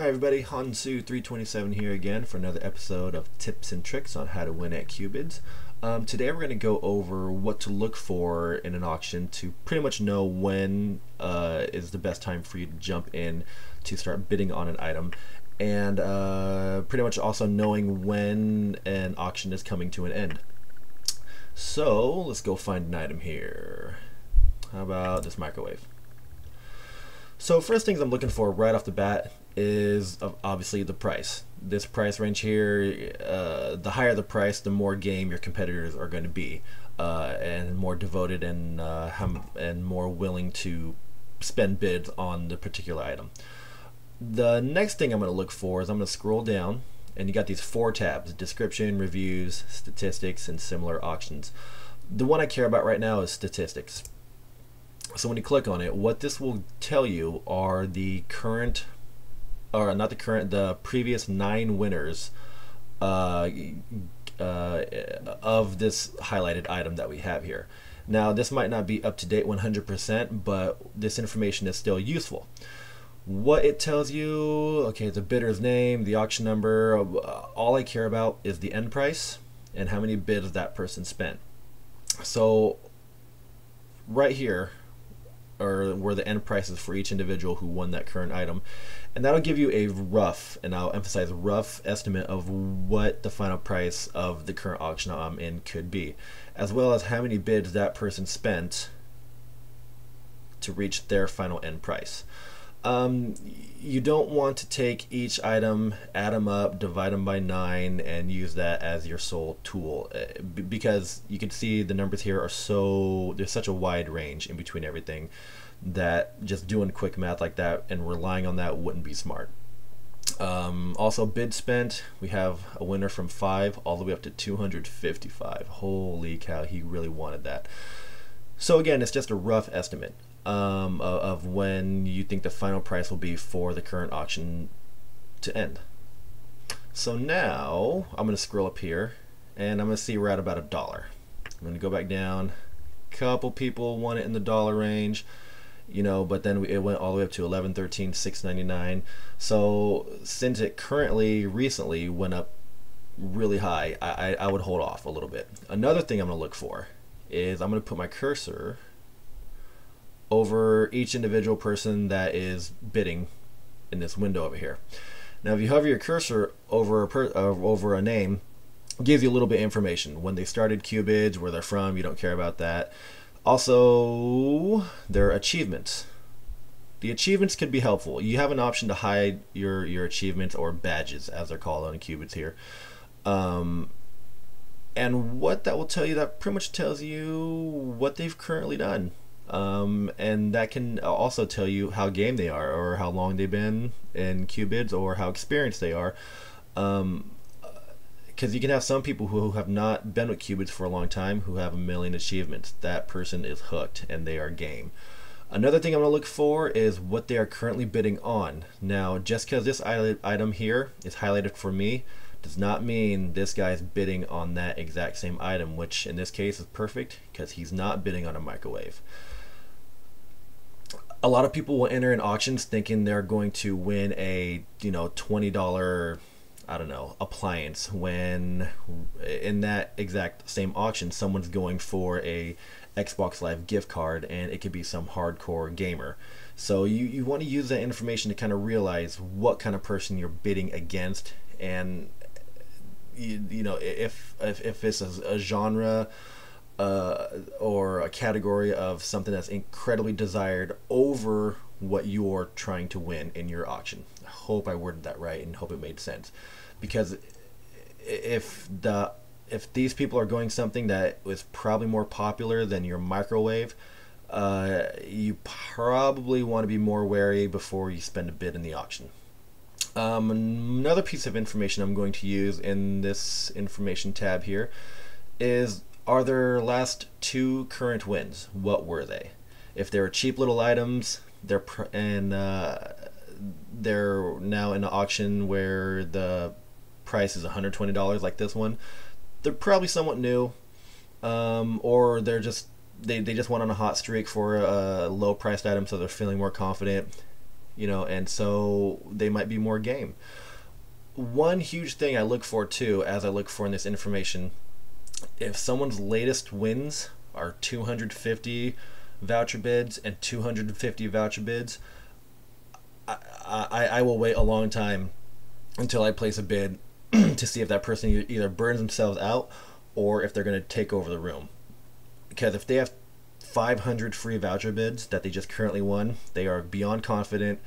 Hi everybody, Hansu327 here again for another episode of Tips and Tricks on how to win at Quibids. Today we're going to go over what to look for in an auction to pretty much know when is the best time for you to jump in to start bidding on an item, and pretty much also knowing when an auction is coming to an end. So let's go find an item here. How about this microwave? So first things I'm looking for right off the bat is obviously the price. This price range here, the higher the price, the more game your competitors are going to be, and more devoted and more willing to spend bids on the particular item. The next thing I'm going to look for is I'm going to scroll down, and you got these 4 tabs: description, reviews, statistics, and similar auctions. The one I care about right now is statistics. So when you click on it, what this will tell you are the current, or not the current, the previous 9 winners of this highlighted item that we have here. Now this might not be up to date 100%, but this information is still useful. What it tells you, okay, the bidder's name, the auction number. All I care about is the end price and how many bids that person spent. So right here or where the end prices for each individual who won that current item, and that'll give you a rough, and I'll emphasize rough, estimate of what the final price of the current auction I'm in could be, as well as how many bids that person spent to reach their final end price. You don't want to take each item, add them up, divide them by 9, and use that as your sole tool, because you can see the numbers here are there's such a wide range in between everything that just doing quick math like that and relying on that wouldn't be smart. Also, bid spent, we have a winner from 5 all the way up to 255. Holy cow, he really wanted that. So again, it's just a rough estimate of when you think the final price will be for the current auction to end. So now I'm going to scroll up here, and I'm going to see we're at about $1. I'm going to go back down. Couple people won it in the dollar range, you know, but then it went all the way up to 11, 13, 6.99. So since it recently went up really high, I would hold off a little bit. Another thing I'm going to look for is I'm going to put my cursor over each individual person that is bidding in this window over here. Now if you hover your cursor over a name, it gives you a little bit of information: when they started Quibids, where they're from. You don't care about that. Also, their achievements. The achievements could be helpful. You have an option to hide your achievements, or badges as they're called on Quibids here. And what that will tell you, that pretty much tells you what they've currently done. And that can also tell you how game they are, or how long they've been in Quibids, or how experienced they are. Because you can have some people who have not been with Quibids for a long time who have 1 million achievements. That person is hooked and they are game. Another thing I'm going to look for is what they are currently bidding on. Now, just because this item here is highlighted for me does not mean this guy's bidding on that exact same item, which in this case is perfect because he's not bidding on a microwave. A lot of people will enter in auctions thinking they're going to win a $20, I don't know, appliance, when in that exact same auction someone's going for a Xbox Live gift card, and it could be some hardcore gamer. So you want to use that information to kind of realize what kind of person you're bidding against, and you know, if it's a genre or a category of something that's incredibly desired over what you're trying to win in your auction. I hope I worded that right and hope it made sense, because if these people are going something that was probably more popular than your microwave, you probably want to be more wary before you spend a bid in the auction. Another piece of information I'm going to use in this information tab here is, are their last 2 current wins? What were they? If they were cheap little items, they're now in an auction where the price is $120 like this one, they're probably somewhat new, or they just went on a hot streak for a low priced item, so they're feeling more confident. and so they might be more game. One huge thing I look for too, as I look for in this information, if someone's latest wins are 250 voucher bids and 250 voucher bids, I will wait a long time until I place a bid to see if that person either burns themselves out or if they're going to take over the room. Because if they have 500 free voucher bids that they just currently won, they are beyond confident.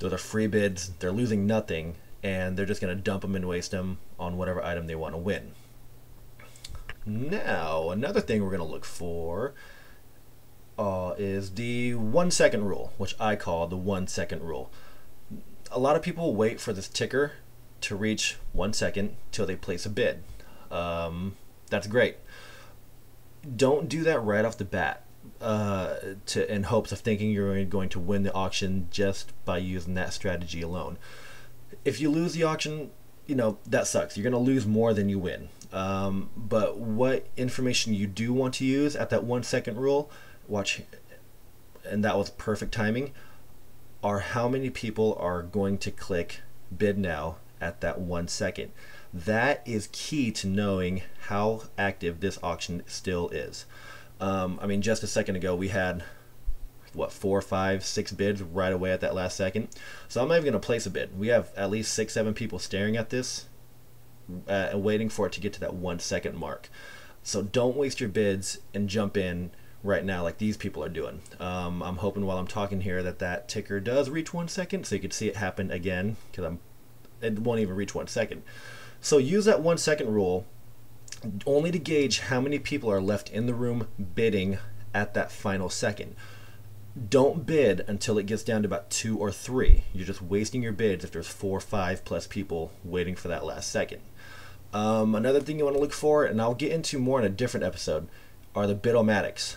Those are free bids. They're losing nothing, and they're just going to dump them and waste them on whatever item they want to win. Now, another thing we're going to look for is the 1 second rule, which I call the 1 second rule. A lot of people wait for this ticker to reach 1 second till they place a bid. That's great. Don't do that right off the bat in hopes of thinking you're going to win the auction just by using that strategy alone. If you lose the auction, that sucks. You're going to lose more than you win. But what information you do want to use at that 1 second rule, watch, and that was perfect timing, are how many people are going to click bid now at that 1 second. That is key to knowing how active this auction still is. Just a second ago we had 4, 5, 6 bids right away at that last second. So I'm not even going to place a bid. We have at least 6, 7 people staring at this and waiting for it to get to that 1 second mark. So don't waste your bids and jump in right now like these people are doing. I'm hoping while I'm talking here that ticker does reach 1 second so you can see it happen again, because it won't even reach 1 second. So use that 1 second rule only to gauge how many people are left in the room bidding at that final second. Don't bid until it gets down to about 2 or 3. You're just wasting your bids if there's 4, 5 plus people waiting for that last second. Another thing you want to look for, and I'll get into more in a different episode, are the bid-o-matics.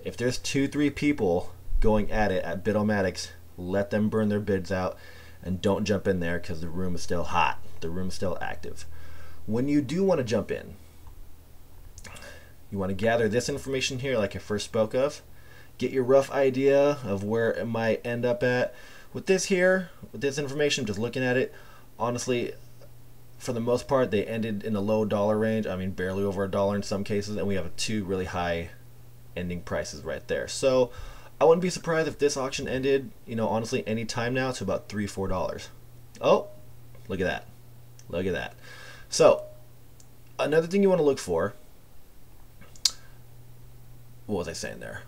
If there's 2, 3 people going at it at bid-o-matics, let them burn their bids out and don't jump in there because the room is still hot. The room is still active. When you do want to jump in, you want to gather this information here like I first spoke of. Get your rough idea of where it might end up at. With this information, just looking at it, honestly, for the most part, they ended in a low dollar range. Barely over $1 in some cases, and we have 2 really high ending prices right there. So I wouldn't be surprised if this auction ended, honestly, any time now to about $3, $4. Oh, look at that. Look at that. So another thing you want to look for, what was I saying there?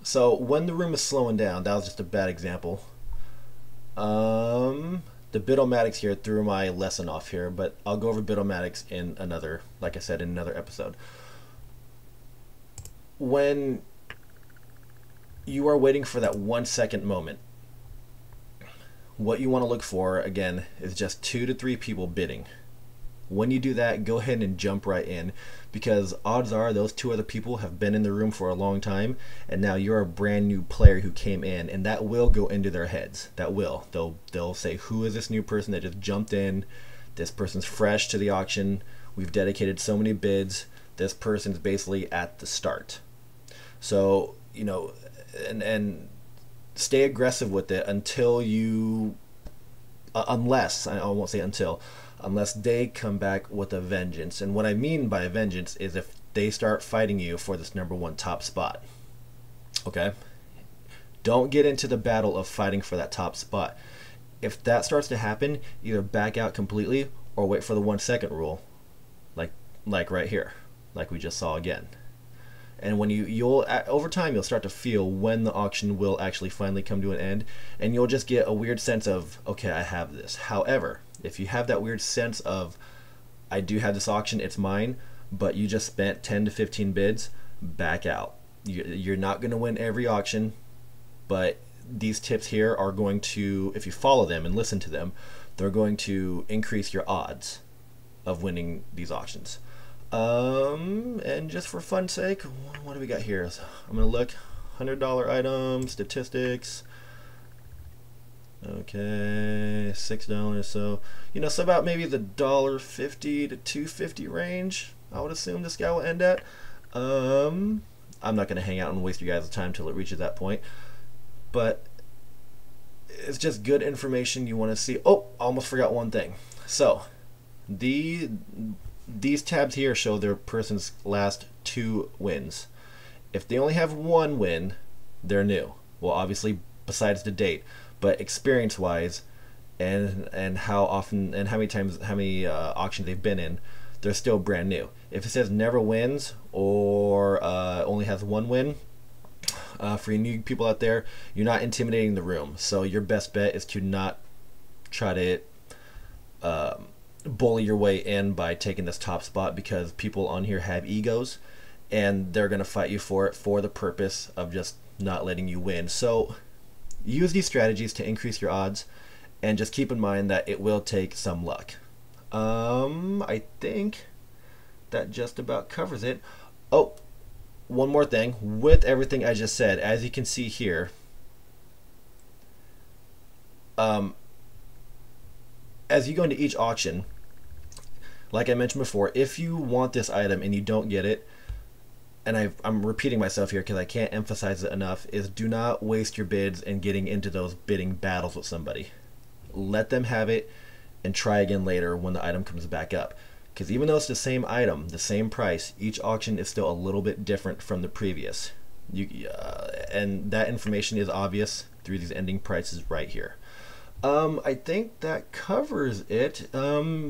So when the room is slowing down, that was just a bad example. The bid-o-matics here threw my lesson off here, but I'll go over bid-o-matics in another, like I said, in another episode. When you are waiting for that 1 second moment, what you want to look for, again, is just 2 to 3 people bidding. When you do that, go ahead and jump right in, because odds are those 2 other people have been in the room for a long time, and now you're a brand new player who came in, and that will go into their heads. That will. They'll say, who is this new person that just jumped in? This person's fresh to the auction. We've dedicated so many bids. This person's basically at the start. So, and stay aggressive with it until you, unless, I won't say until they come back with a vengeance. And what I mean by a vengeance is if they start fighting you for this #1 top spot. Okay? Don't get into the battle of fighting for that top spot. If that starts to happen, either back out completely or wait for the 1 second rule, like right here, like we just saw again. And when you'll over time you'll start to feel when the auction will actually finally come to an end, and you'll just get a weird sense of, okay, I have this. However, if you have that weird sense of, I do have this auction, it's mine, but you just spent 10 to 15 bids, back out. You're not going to win every auction, but these tips here are going to, if you follow them and listen to them, they're going to increase your odds of winning these auctions. And just for fun's sake, what do we got here? I'm going to look, $100 item, statistics. Okay, $6. So, so about maybe the $1.50 to $2.50 range, I would assume this guy will end at. I'm not going to hang out and waste you guys' time till it reaches that point. but it's just good information you want to see. Oh, almost forgot one thing. So these tabs here show their person's last 2 wins. If they only have 1 win, they're new. Well, obviously besides the date, but experience wise and how often and how many auctions they've been in, they're still brand new. If it says never wins or only has 1 win, for you new people out there, you're not intimidating the room. So your best bet is to not try to bully your way in by taking this top spot, because people on here have egos and they're going to fight you for it for the purpose of just not letting you win. So use these strategies to increase your odds, and just keep in mind that it will take some luck. I think that just about covers it. Oh, one more thing. With everything I just said, as you can see here, as you go into each auction, like I mentioned before, if you want this item and you don't get it, and I'm repeating myself here because I can't emphasize it enough, is do not waste your bids in getting into those bidding battles with somebody. Let them have it and try again later when the item comes back up. Because even though it's the same item, the same price, each auction is still a little bit different from the previous. And that information is obvious through these ending prices right here. I think that covers it.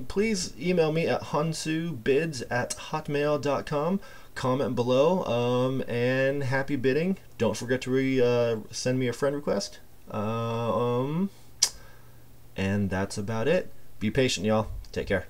Please email me at hansubids@hotmail.com. Comment below, and happy bidding. Don't forget to send me a friend request. And that's about it. Be patient, y'all. Take care.